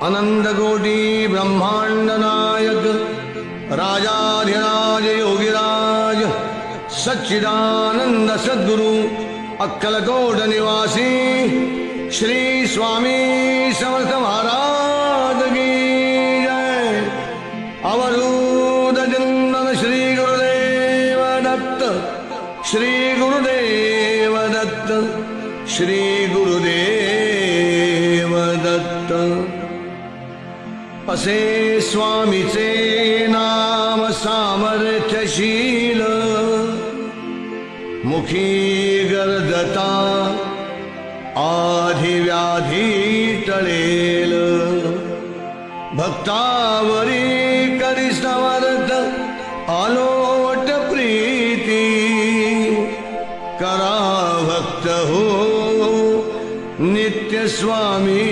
अनंत कोटी ब्रह्मांड नायक राजाधिराज योगिराज सच्चिदानंद सद्गुरु अक्कलकोट निवासी श्री स्वामी समर्थ महाराज की जय। अवधूत चिंतन श्री गुरुदेव दत्त, श्री गुरुदेव दत्त, श्री गुरुदेव दत्त। असे स्वामीचे नाम सामर्थ्यशील, मुखी गर्दता आधिव्याधी टळेल। भक्तावरी करी समर्थ आलोट प्रीती, करा भक्त हो नित्य स्वामी